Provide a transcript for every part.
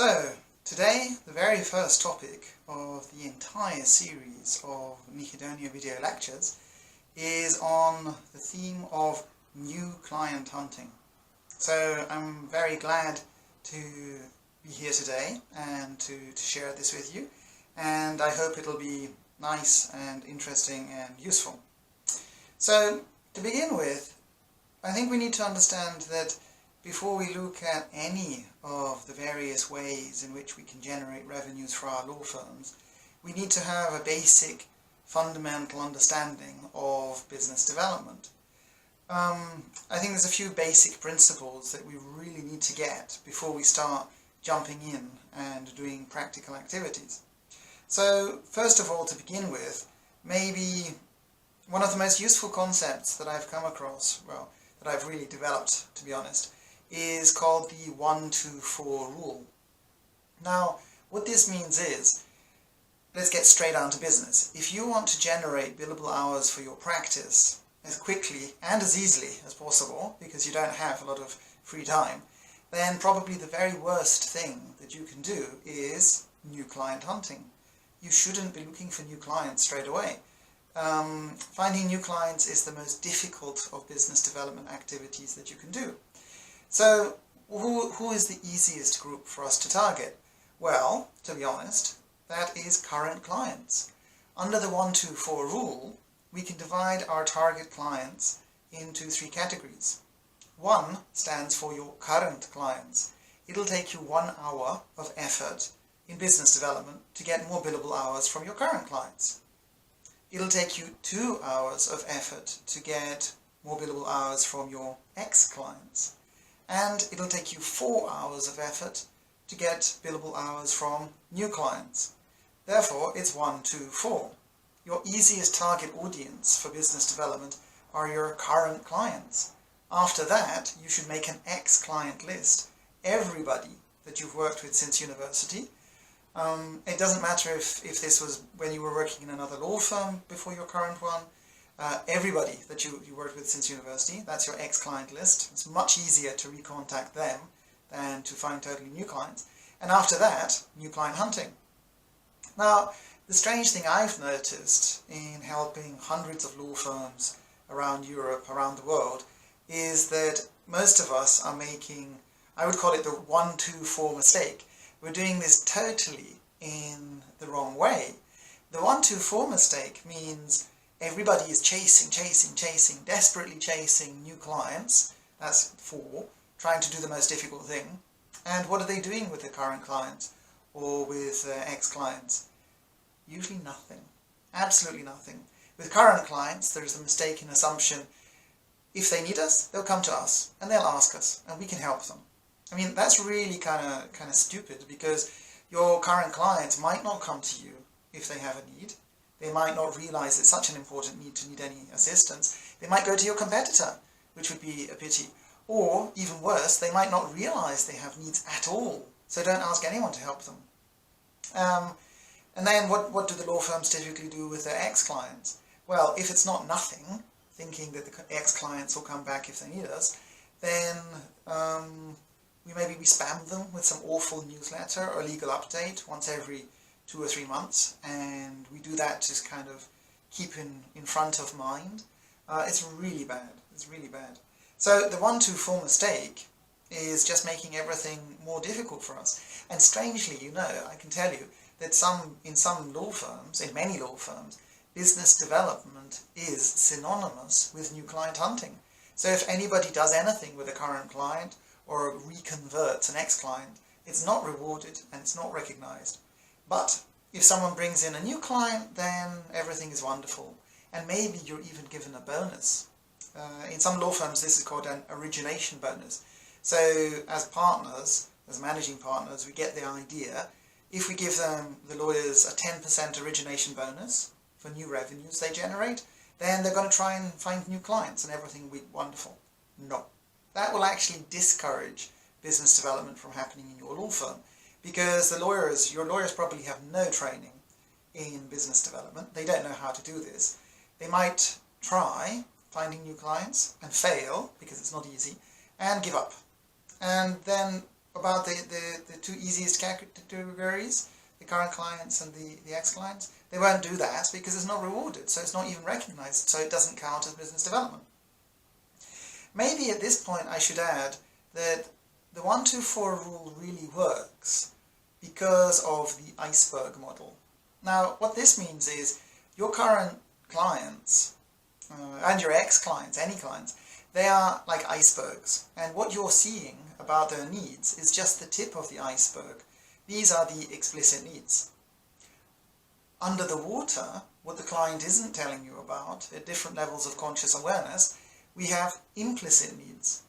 So, today, the very first topic of the entire series of Nixedonia video lectures is on the theme of new client hunting. So, I'm very glad to be here today and to share this with you, and I hope it'll be nice and interesting and useful. So, to begin with, I think we need to understand that before we look at any of the various ways in which we can generate revenues for our law firms, we need to have a basic fundamental understanding of business development. I think there's a few basic principles that we really need to get before we start jumping in and doing practical activities. So, first of all, to begin with, maybe one of the most useful concepts that I've come across, that I've really developed, to be honest, is called the 1-2-4 rule. Now, what this means is, let's get straight down to business. If you want to generate billable hours for your practice as quickly and as easily as possible, because you don't have a lot of free time, then probably the very worst thing that you can do is new client hunting. You shouldn't be looking for new clients straight away. Finding new clients is the most difficult of business development activities that you can do. So, who is the easiest group for us to target? Well, to be honest, that is current clients. Under the 1-2-4 rule, we can divide our target clients into 3 categories. 1 stands for your current clients. It'll take you 1 hour of effort in business development to get more billable hours from your current clients. It'll take you 2 hours of effort to get more billable hours from your ex-clients. And it'll take you 4 hours of effort to get billable hours from new clients. Therefore, it's 1-2-4. Your easiest target audience for business development are your current clients. After that, you should make an ex-client list. Everybody that you've worked with since university. It doesn't matter if this was when you were working in another law firm before your current one. Everybody that you worked with since university, that's your ex-client list. It's much easier to recontact them than to find totally new clients. And after that, new client hunting. Now, the strange thing I've noticed in helping hundreds of law firms around Europe, around the world, is that most of us are making, I would call it the 1-2-4 mistake. We're doing this totally in the wrong way. The 1-2-4 mistake means everybody is chasing, desperately chasing new clients. That's 4, trying to do the most difficult thing. And what are they doing with their current clients or with ex-clients? Usually nothing. Absolutely nothing. With current clients, there's the mistaken assumption, if they need us, they'll come to us and they'll ask us and we can help them. I mean, that's really kind of stupid, because your current clients might not come to you if they have a need. They might not realize it's such an important need to need any assistance. They might go to your competitor, which would be a pity. Or, even worse, they might not realize they have needs at all, so don't ask anyone to help them. And then what do the law firms typically do with their ex-clients? Well, if it's not nothing, thinking that the ex-clients will come back if they need us, then we spam them with some awful newsletter or legal update once every 2 or 3 months, and we do that to kind of keep in front of mind. It's really bad. It's really bad. So the 1-2-4 mistake is just making everything more difficult for us. And strangely, I can tell you that in some law firms, in many law firms, business development is synonymous with new client hunting. So if anybody does anything with a current client or reconverts an ex-client, it's not rewarded and it's not recognized. But if someone brings in a new client, then everything is wonderful. And maybe you're even given a bonus. In some law firms, this is called an origination bonus. So as partners, as managing partners, we get the idea, if we give the lawyers a 10% origination bonus for new revenues they generate, then they're going to try and find new clients and everything will be wonderful. No. That will actually discourage business development from happening in your law firm, because your lawyers probably have no training in business development. They don't know how to do this. They might try finding new clients and fail, because it's not easy, and give up. And then about the two easiest categories, the current clients and the ex-clients. They won't do that because it's not rewarded, so it's not even recognized, so it doesn't count as business development. Maybe at this point I should add that the 1-2-4 rule really works because of the iceberg model. Now, what this means is your current clients and your ex-clients, any clients, they are like icebergs, and what you're seeing about their needs is just the tip of the iceberg. These are the explicit needs. Under the water, what the client isn't telling you about, at different levels of conscious awareness, we have implicit needs.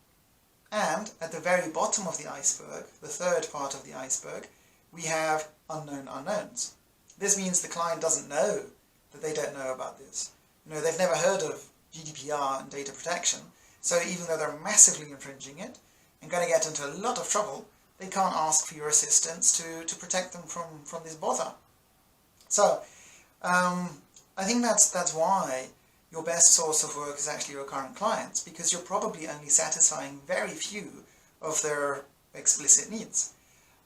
And at the very bottom of the iceberg, the third part of the iceberg, we have unknown unknowns. This means the client doesn't know that they don't know about this. You know, they've never heard of GDPR and data protection, so even though they're massively infringing it and going to get into a lot of trouble, they can't ask for your assistance to protect them from this bother. So, I think that's why your best source of work is actually your current clients, because you're probably only satisfying very few of their explicit needs.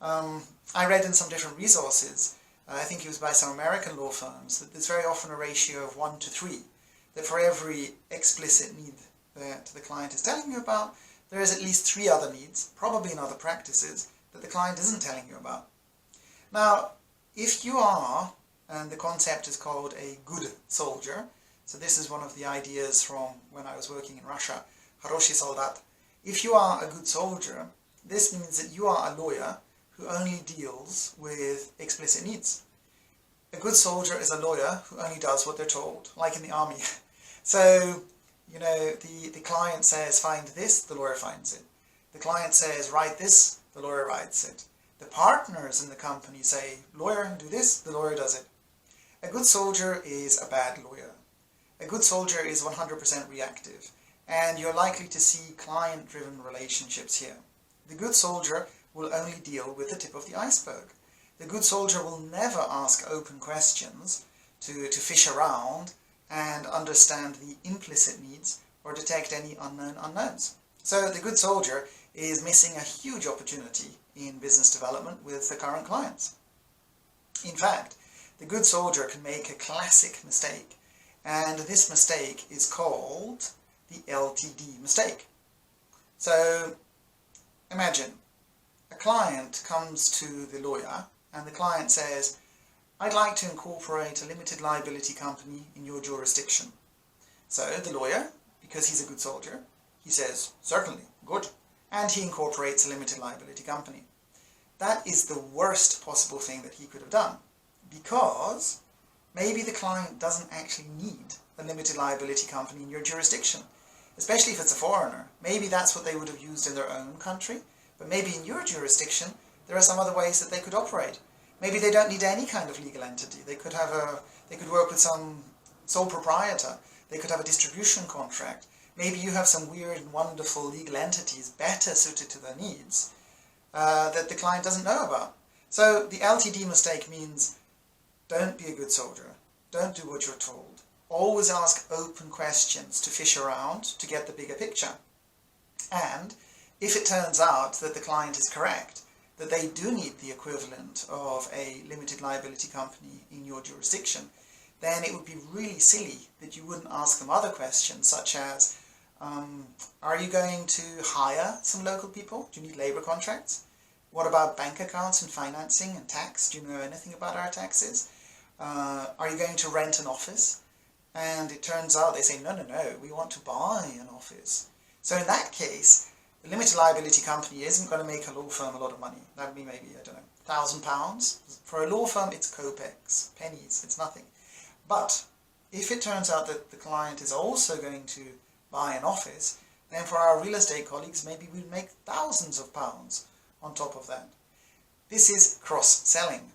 I read in some different resources, I think it was by some American law firms, that there's very often a ratio of 1 to 3, that for every explicit need that the client is telling you about, there is at least 3 other needs, probably in other practices, that the client isn't telling you about. Now, if you are, and the concept is called a good soldier, so this is one of the ideas from when I was working in Russia, Хороший солдат. If you are a good soldier, this means that you are a lawyer who only deals with explicit needs. A good soldier is a lawyer who only does what they're told, like in the army. So, you know, the client says find this, the lawyer finds it. The client says write this, the lawyer writes it. The partners in the company say, lawyer, do this, the lawyer does it. A good soldier is a bad lawyer. A good soldier is 100% reactive, and you're likely to see client-driven relationships here. The good soldier will only deal with the tip of the iceberg. The good soldier will never ask open questions to fish around and understand the implicit needs or detect any unknown unknowns. So the good soldier is missing a huge opportunity in business development with the current clients. In fact, the good soldier can make a classic mistake, and this mistake is called the LTD mistake. So imagine a client comes to the lawyer and the client says, I'd like to incorporate a limited liability company in your jurisdiction. So the lawyer, because he's a good soldier, he says, certainly, good, and he incorporates a limited liability company. That is the worst possible thing that he could have done, because maybe the client doesn't actually need a limited liability company in your jurisdiction, especially if it's a foreigner. Maybe that's what they would have used in their own country, but maybe in your jurisdiction there are some other ways that they could operate. Maybe they don't need any kind of legal entity. They could work with some sole proprietor. They could have a distribution contract. Maybe you have some weird and wonderful legal entities better suited to their needs that the client doesn't know about. So the LTD mistake means don't be a good soldier. Don't do what you're told. Always ask open questions to fish around to get the bigger picture. And if it turns out that the client is correct, that they do need the equivalent of a limited liability company in your jurisdiction, then it would be really silly that you wouldn't ask them other questions such as, are you going to hire some local people? Do you need labour contracts? What about bank accounts and financing and tax? Do you know anything about our taxes? Are you going to rent an office? And it turns out they say, no, we want to buy an office. So in that case, the limited liability company isn't going to make a law firm a lot of money. That would be maybe, I don't know, £1,000. For a law firm, it's kopecks, pennies, it's nothing. But if it turns out that the client is also going to buy an office, then for our real estate colleagues, maybe we'll make thousands of pounds on top of that. This is cross-selling.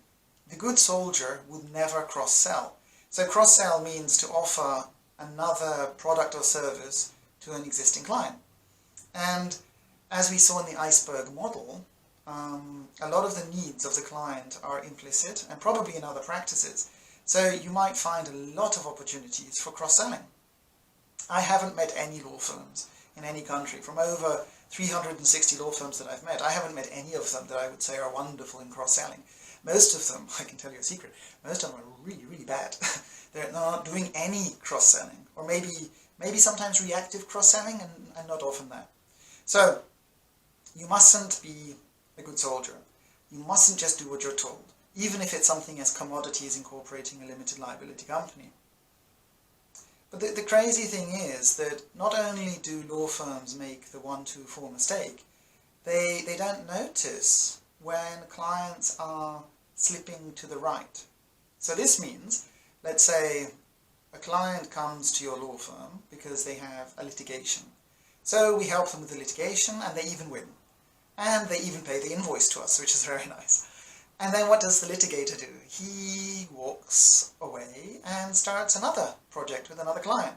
The good soldier would never cross-sell. So cross-sell means to offer another product or service to an existing client. And as we saw in the iceberg model, a lot of the needs of the client are implicit and probably in other practices. So you might find a lot of opportunities for cross-selling. I haven't met any law firms in any country, from over 360 law firms that I've met. I haven't met any of them that I would say are wonderful in cross-selling. Most of them, I can tell you a secret, most of them are really, really bad. They're not doing any cross-selling, or maybe sometimes reactive cross-selling, and not often that. So, you mustn't be a good soldier. You mustn't just do what you're told, even if it's something as commodity as incorporating a limited liability company. But the crazy thing is that not only do law firms make the 1-2-4 mistake, they don't notice when clients are slipping to the right. So this means, let's say a client comes to your law firm because they have a litigation. So we help them with the litigation, and they even win. And they even pay the invoice to us, which is very nice. And then what does the litigator do? He walks away and starts another project with another client.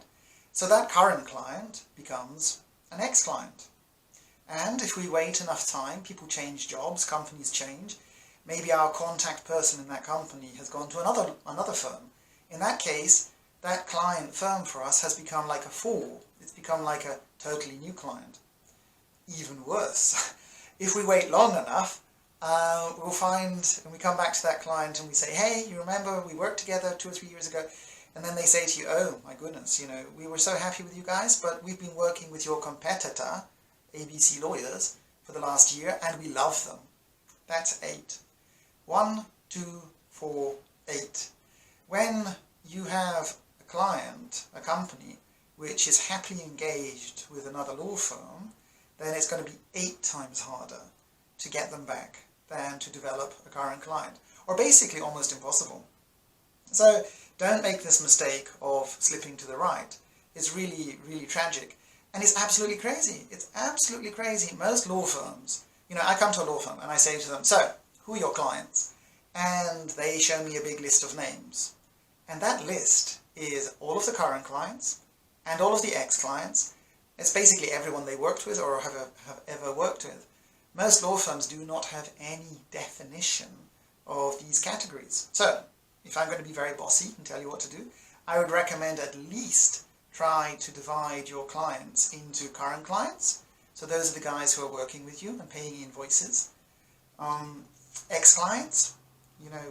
So that current client becomes an ex-client. And if we wait enough time, people change jobs, companies change. Maybe our contact person in that company has gone to another firm. In that case, that client firm for us has become like a fool. It's become like a totally new client. Even worse, if we wait long enough, we'll find, and we come back to that client and we say, hey, you remember we worked together 2 or 3 years ago? And then they say to you, oh my goodness, we were so happy with you guys, but we've been working with your competitor, ABC Lawyers, for the last year, and we love them. That's 8. 1, 2, 4, 8. When you have a client, a company, which is happily engaged with another law firm, then it's going to be 8 times harder to get them back than to develop a current client, or basically almost impossible. So don't make this mistake of slipping to the right. It's really, really tragic, and it's absolutely crazy. It's absolutely crazy. Most law firms, I come to a law firm and I say to them, so, who are your clients? And they show me a big list of names, and that list is all of the current clients and all of the ex-clients. It's basically everyone they worked with or have ever worked with. Most law firms do not have any definition of these categories. So, if I'm going to be very bossy and tell you what to do, I would recommend at least try to divide your clients into current clients. So those are the guys who are working with you and paying invoices. Ex-clients,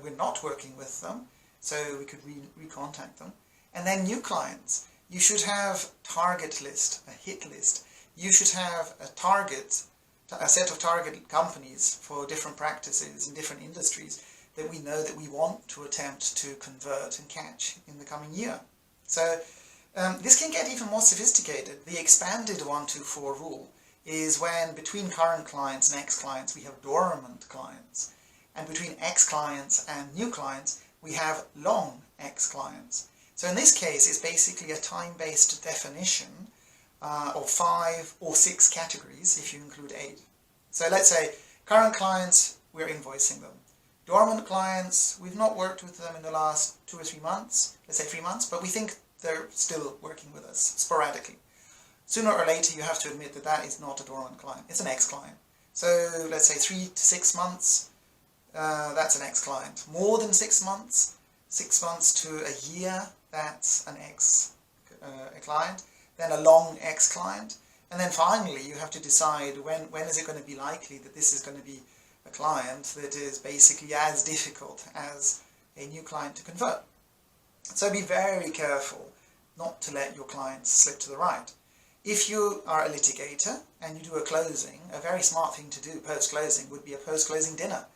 we're not working with them, so we could recontact them. And then new clients. You should have target list, a hit list. You should have a set of target companies for different practices in different industries that we know that we want to attempt to convert and catch in the coming year. So this can get even more sophisticated. The expanded 1-2-4 rule is when between current clients and ex-clients we have dormant clients, and between ex-clients and new clients we have long ex-clients. So in this case it's basically a time-based definition of 5 or 6 categories if you include 8. So let's say current clients, we're invoicing them. Dormant clients, we've not worked with them in the last 2 or 3 months, let's say 3 months, but we think they're still working with us sporadically. Sooner or later you have to admit that that is not a dormant client, it's an ex-client. So let's say 3 to 6 months, that's an ex-client. More than 6 months, 6 months to a year, that's an ex-client. Then a long ex-client, and then finally you have to decide when is it going to be likely that this is going to be a client that is basically as difficult as a new client to convert. So be very careful not to let your clients slip to the right. If you are a litigator and you do a closing, a very smart thing to do post-closing would be a post-closing dinner.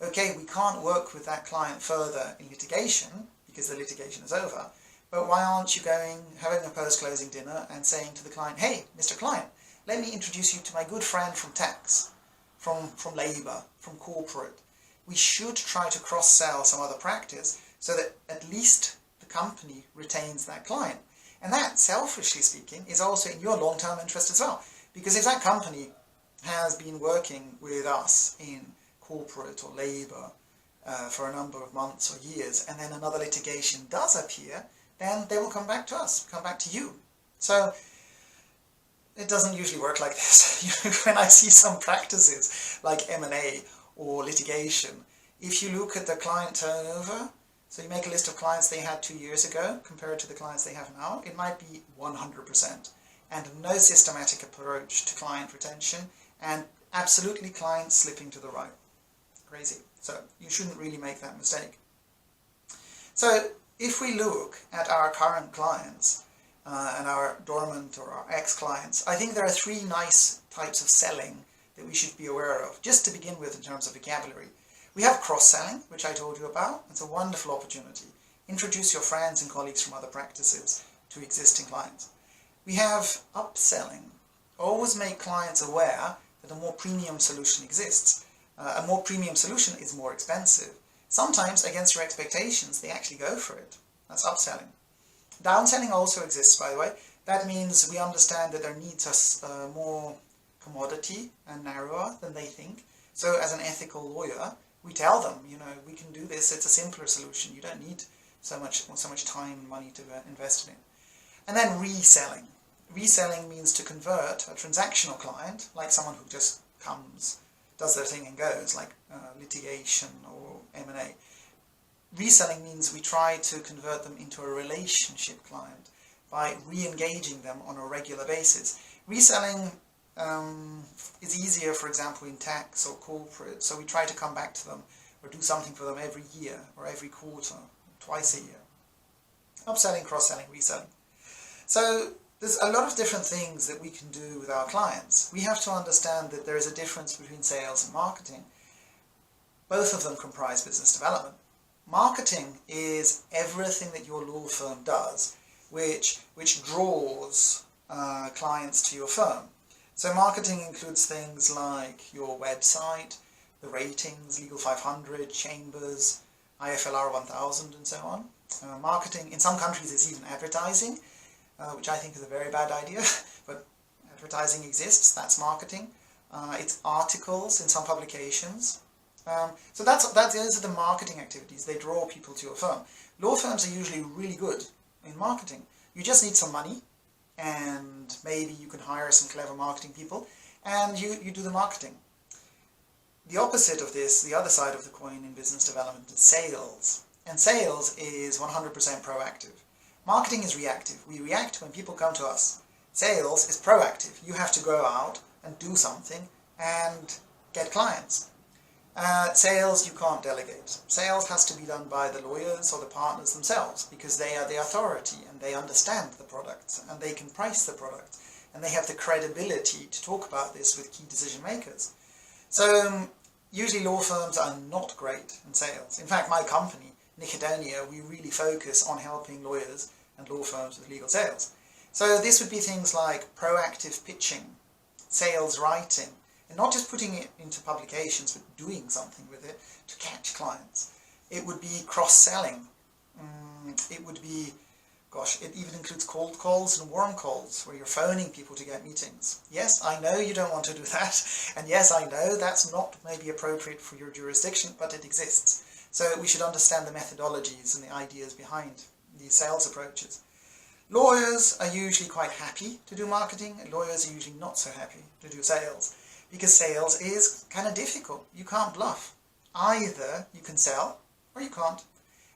Okay, we can't work with that client further in litigation because the litigation is over, but why aren't you having a post-closing dinner and saying to the client, hey, Mr. Client, let me introduce you to my good friend from tax, from labour, from corporate. We should try to cross-sell some other practice so that at least the company retains that client. And that, selfishly speaking, is also in your long-term interest as well. Because if that company has been working with us in corporate or labour for a number of months or years, and then another litigation does appear, then they will come back to us, come back to you. So it doesn't usually work like this. When I see some practices like M&A or litigation, if you look at the client turnover, so you make a list of clients they had 2 years ago compared to the clients they have now, it might be 100%. and no systematic approach to client retention, and absolutely clients slipping to the right. Crazy. So you shouldn't really make that mistake. So if we look at our current clients and our dormant or our ex-clients, I think there are three nice types of selling that we should be aware of, just to begin with in terms of vocabulary. We have cross-selling, which I told you about. It's a wonderful opportunity. Introduce your friends and colleagues from other practices to existing clients. We have upselling. Always make clients aware that a more premium solution exists. A more premium solution is more expensive. Sometimes, against your expectations, they actually go for it. That's upselling. Downselling also exists, by the way. That means we understand that their needs are more commodity and narrower than they think. So as an ethical lawyer, we tell them, you know, we can do this, it's a simpler solution, you don't need so much time and money to invest in it. And then reselling. Reselling means to convert a transactional client, like someone who just comes, does their thing and goes, like litigation or M&A. Reselling means we try to convert them into a relationship client by re-engaging them on a regular basis. Reselling is easier, for example, in tax or corporate, so we try to come back to them or do something for them every year or every quarter, twice a year. Upselling, cross-selling, reselling. So there's a lot of different things that we can do with our clients. We have to understand that there is a difference between sales and marketing. Both of them comprise business development. Marketing is everything that your law firm does, which draws clients to your firm. So marketing includes things like your website, the ratings, Legal 500, Chambers, IFLR 1000 and so on. Marketing, in some countries, is even advertising, which I think is a very bad idea, but advertising exists, that's marketing. It's articles in some publications. So those are the marketing activities. They draw people to your firm. Law firms are usually really good in marketing. You just need some money, and maybe you can hire some clever marketing people, and you do the marketing. The opposite of this, the other side of the coin in business development, is sales. And sales is 100% proactive. Marketing is reactive. We react when people come to us. Sales is proactive. You have to go out and do something and get clients. Sales you can't delegate. Sales has to be done by the lawyers or the partners themselves, because they are the authority and they understand the products and they can price the product and they have the credibility to talk about this with key decision makers. So usually law firms are not great in sales. In fact, my company, Nixedonia, we really focus on helping lawyers and law firms with legal sales. So this would be things like proactive pitching, sales writing, and not just putting it into publications, but doing something with it to catch clients. It would be cross-selling. It would be, gosh, it even includes cold calls and warm calls, where you're phoning people to get meetings. Yes, I know you don't want to do that, and yes, I know that's not maybe appropriate for your jurisdiction, but it exists. So we should understand the methodologies and the ideas behind these sales approaches. Lawyers are usually quite happy to do marketing, and lawyers are usually not so happy to do sales, because sales is kind of difficult. You can't bluff. Either you can sell or you can't.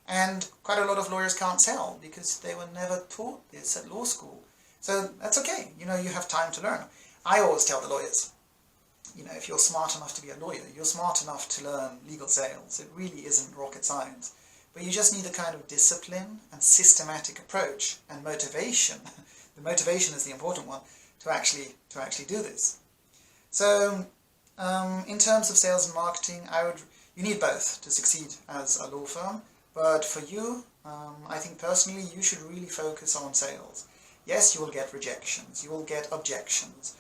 And quite a lot of lawyers can't sell because they were never taught this at law school. So that's okay, you know, you have time to learn. I always tell the lawyers, you know, if you're smart enough to be a lawyer, you're smart enough to learn legal sales. It really isn't rocket science. But you just need a kind of discipline and systematic approach and motivation. The motivation is the important one to actually do this. So in terms of sales and marketing, you need both to succeed as a law firm. But for you, I think personally, you should really focus on sales. Yes, you will get rejections, you will get objections.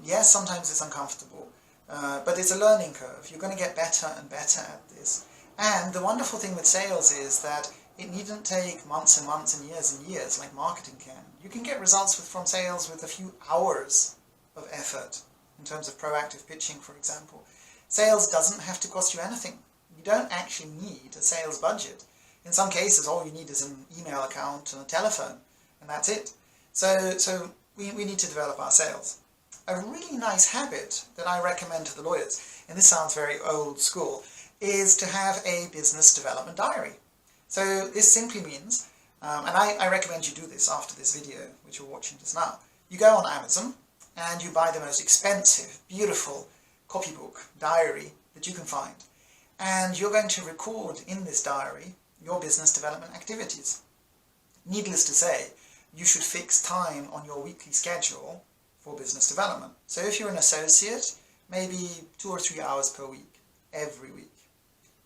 Yes, sometimes it's uncomfortable, but it's a learning curve. You're going to get better and better at this. And the wonderful thing with sales is that it needn't take months and months and years like marketing can. You can get results from sales with a few hours of effort, in terms of proactive pitching, for example. Sales doesn't have to cost you anything. You don't actually need a sales budget. In some cases, all you need is an email account and a telephone, and that's it. So we need to develop our sales. A really nice habit that I recommend to the lawyers, and this sounds very old school, is to have a business development diary. So this simply means, and I recommend you do this after this video, which you're watching just now, You go on Amazon and you buy the most expensive, beautiful copybook, diary that you can find. And you're going to record in this diary your business development activities. Needless to say, you should fix time on your weekly schedule for business development. So if you're an associate, maybe 2 or 3 hours per week, every week.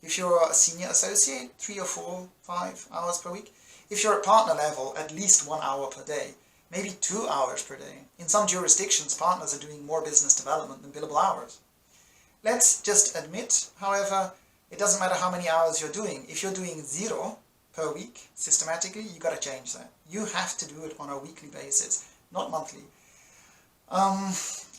If you're a senior associate, 3 or 4, 5 hours per week. If you're at partner level, at least 1 hour per day, maybe 2 hours per day. In some jurisdictions, partners are doing more business development than billable hours. Let's just admit, however, it doesn't matter how many hours you're doing. If you're doing 0 per week, systematically, you've got to change that. You have to do it on a weekly basis, not monthly.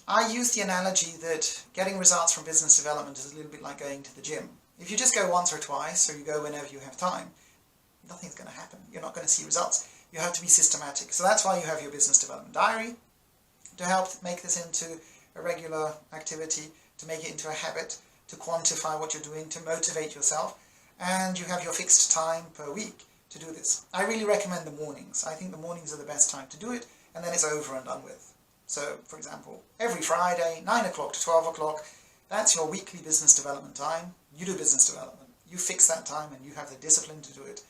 I use the analogy that getting results from business development is a little bit like going to the gym. If you just go once or twice, or you go whenever you have time, nothing's going to happen. You're not going to see results. You have to be systematic. So that's why you have your business development diary, to help make this into a regular activity, to make it into a habit, to quantify what you're doing, to motivate yourself, and you have your fixed time per week to do this. I really recommend the mornings. I think the mornings are the best time to do it, and then it's over and done with. So, for example, every Friday, 9 o'clock to 12 o'clock, that's your weekly business development time. You do business development. You fix that time and you have the discipline to do it.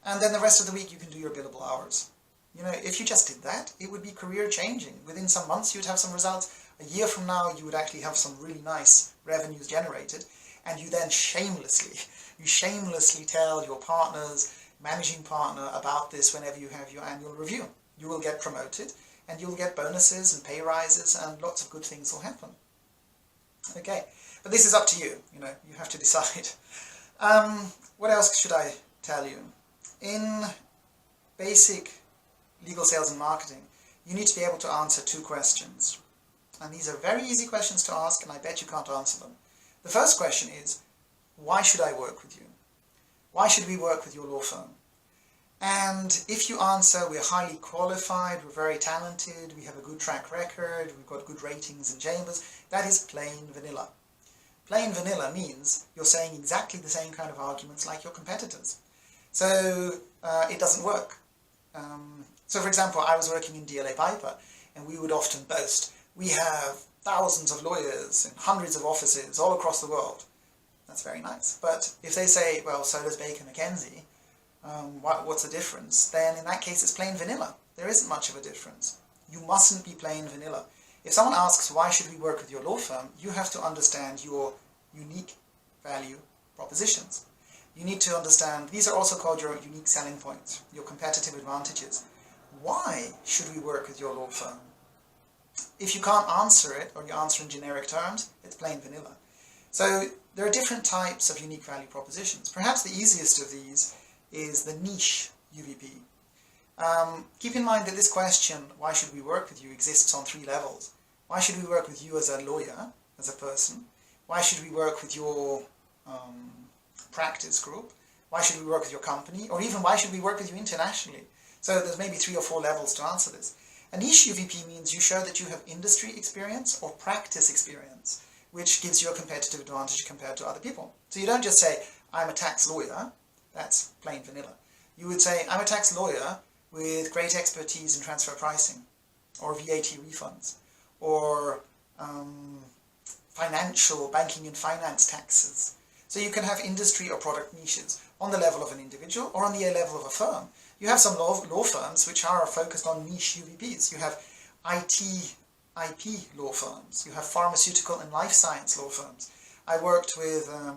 And then the rest of the week you can do your billable hours. You know, if you just did that, it would be career changing. Within some months you'd have some results. A year from now you would actually have some really nice revenues generated. And you then shamelessly tell your partners, managing partner about this whenever you have your annual review. You will get promoted and you'll get bonuses and pay rises and lots of good things will happen. Okay, but this is up to you, you know, you have to decide. What else should I tell you? In basic legal sales and marketing, you need to be able to answer 2 questions. And these are very easy questions to ask, and I bet you can't answer them. The first question is, why should I work with you? Why should we work with your law firm? And if you answer, we're highly qualified, we're very talented, we have a good track record, we've got good ratings in chambers, that is plain vanilla. Plain vanilla means you're saying exactly the same kind of arguments like your competitors. So it doesn't work. So for example, I was working in DLA Piper, and we would often boast, we have thousands of lawyers and hundreds of offices all across the world. That's very nice. But if they say, well, so does Baker McKenzie, what's the difference? Then in that case it's plain vanilla. There isn't much of a difference. You mustn't be plain vanilla. If someone asks, why should we work with your law firm, you have to understand your unique value propositions. You need to understand, these are also called your unique selling points, your competitive advantages. Why should we work with your law firm? If you can't answer it, or you answer in generic terms, it's plain vanilla. So there are different types of unique value propositions. Perhaps the easiest of these is the niche UVP. Keep in mind that this question, why should we work with you, exists on 3 levels. Why should we work with you as a lawyer, as a person? Why should we work with your practice group? Why should we work with your company? Or even why should we work with you internationally? So there's maybe 3 or 4 levels to answer this. A niche UVP means you show that you have industry experience or practice experience, which gives you a competitive advantage compared to other people. So you don't just say, I'm a tax lawyer. That's plain vanilla. You would say, I'm a tax lawyer with great expertise in transfer pricing, or VAT refunds, or financial, banking and finance taxes. So you can have industry or product niches on the level of an individual or on the level of a firm. You have some law firms which are focused on niche UVPs. You have IP law firms. You have pharmaceutical and life science law firms. I worked with a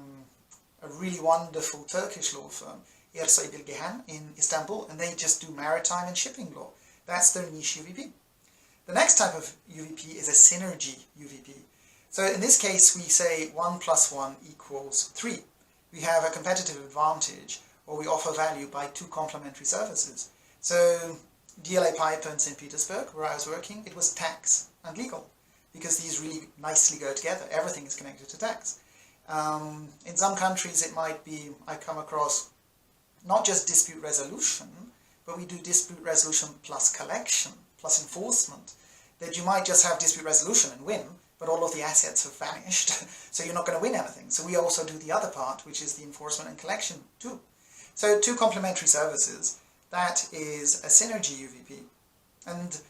really wonderful Turkish law firm, Ersoy Bilgehan, in Istanbul, and they just do maritime and shipping law. That's their niche UVP. The next type of UVP is a synergy UVP. So in this case we say 1 + 1 = 3. We have a competitive advantage, or we offer value by 2 complementary services. So DLA Piper in St. Petersburg, where I was working, it was tax and legal, because these really nicely go together. Everything is connected to tax. In some countries it might be, I come across not just dispute resolution, but we do dispute resolution plus collection, plus enforcement. That you might just have dispute resolution and win, but all of the assets have vanished, so you're not going to win anything. So we also do the other part, which is the enforcement and collection too. So 2 complementary services, that is a synergy UVP. And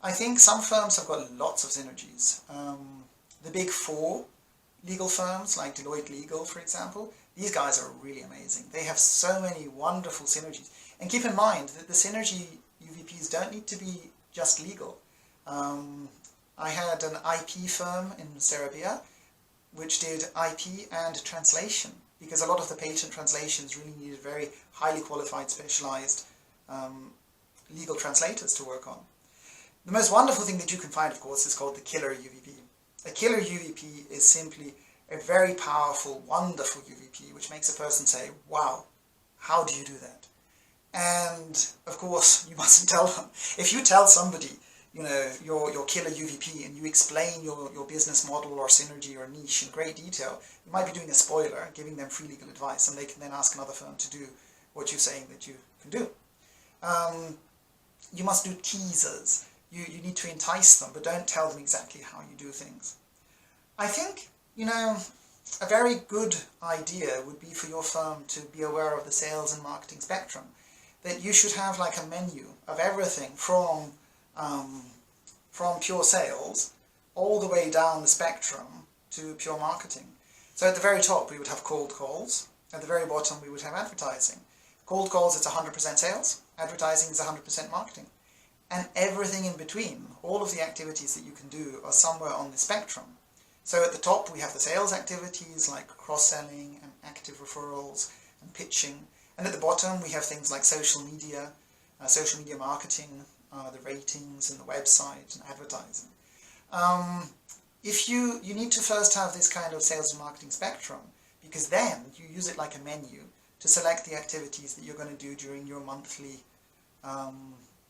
I think some firms have got lots of synergies. The big four legal firms, like Deloitte Legal, for example, these guys are really amazing. They have so many wonderful synergies. And keep in mind that the synergy UVPs don't need to be just legal. I had an IP firm in Serbia which did IP and translation, because a lot of the patent translations really needed very highly qualified, specialized legal translators to work on. The most wonderful thing that you can find, of course, is called the killer UVP. A killer UVP is simply a very powerful, wonderful UVP which makes a person say, wow, how do you do that? And of course, you mustn't tell them. If you tell somebody, you know, your killer UVP, and you explain your business model or synergy or niche in great detail, you might be doing a spoiler, giving them free legal advice, and they can then ask another firm to do what you're saying that you can do. You must do teasers. You need to entice them, but don't tell them exactly how you do things. I think, you know, a very good idea would be for your firm to be aware of the sales and marketing spectrum. That you should have like a menu of everything from pure sales all the way down the spectrum to pure marketing. So at the very top we would have cold calls, at the very bottom we would have advertising. Cold calls, it's 100% sales, advertising is 100% marketing. And everything in between, all of the activities that you can do are somewhere on the spectrum. So at the top we have the sales activities like cross-selling and active referrals and pitching. And at the bottom we have things like social media marketing, the ratings and the website and advertising. You need to first have this kind of sales and marketing spectrum, because then you use it like a menu to select the activities that you're going to do during your monthly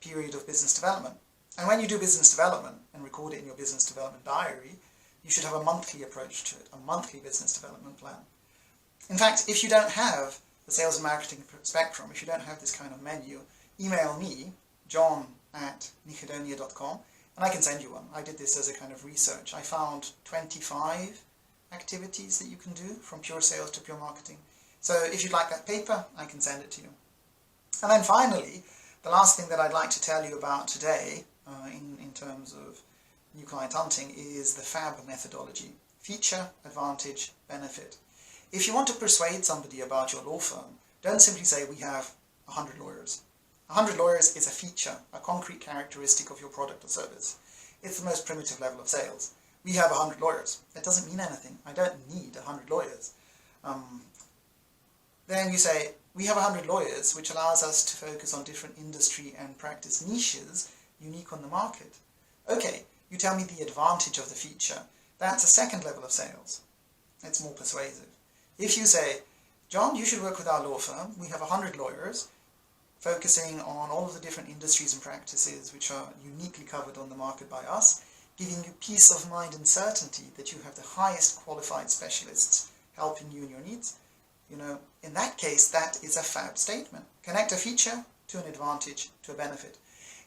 period of business development. And when you do business development and record it in your business development diary, you should have a monthly approach to it, a monthly business development plan. In fact, if you don't have the sales and marketing spectrum, if you don't have this kind of menu, email me, john@nixedonia.com, and I can send you one. I did this as a kind of research. I found 25 activities that you can do from pure sales to pure marketing. So if you'd like that paper, I can send it to you. And then finally, the last thing that I'd like to tell you about today, in terms of new client hunting, is the FAB methodology. Feature, advantage, benefit. If you want to persuade somebody about your law firm, don't simply say we have 100 lawyers. 100 lawyers is a feature, a concrete characteristic of your product or service. It's the most primitive level of sales. We have 100 lawyers. That doesn't mean anything. I don't need 100 lawyers. Then you say, we have 100 lawyers, which allows us to focus on different industry and practice niches unique on the market. Okay, you tell me the advantage of the feature. That's a second level of sales. It's more persuasive. If you say, John, you should work with our law firm. We have 100 lawyers focusing on all of the different industries and practices which are uniquely covered on the market by us, giving you peace of mind and certainty that you have the highest qualified specialists helping you in your needs. You know, in that case, that is a FAB statement. Connect a feature to an advantage to a benefit.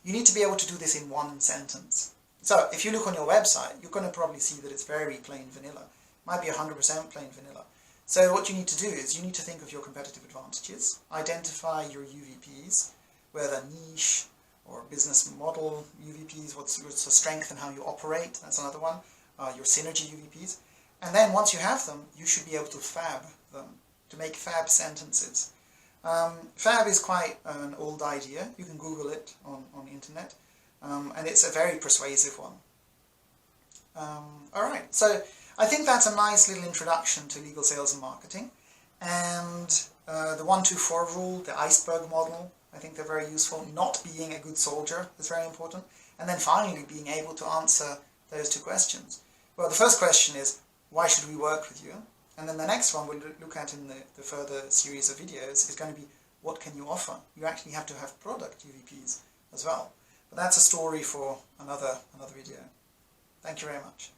You need to be able to do this in one sentence. So if you look on your website, you're going to probably see that it's very plain vanilla. It might be 100% plain vanilla. So what you need to do is you need to think of your competitive advantages, identify your UVPs, whether niche or business model UVPs, what's the strength and how you operate, that's another one, your synergy UVPs. And then once you have them, you should be able to FAB them, to make FAB sentences. FAB is quite an old idea. You can Google it on the internet, and it's a very persuasive one. Alright, so I think that's a nice little introduction to legal sales and marketing. And the 1-2-4 rule, the iceberg model, I think they're very useful. Not being a good soldier is very important. And then finally being able to answer those two questions. Well, the first question is, why should we work with you? And then the next one we'll look at in the further series of videos is going to be, what can you offer? You actually have to have product UVPs as well. But that's a story for another video. Thank you very much.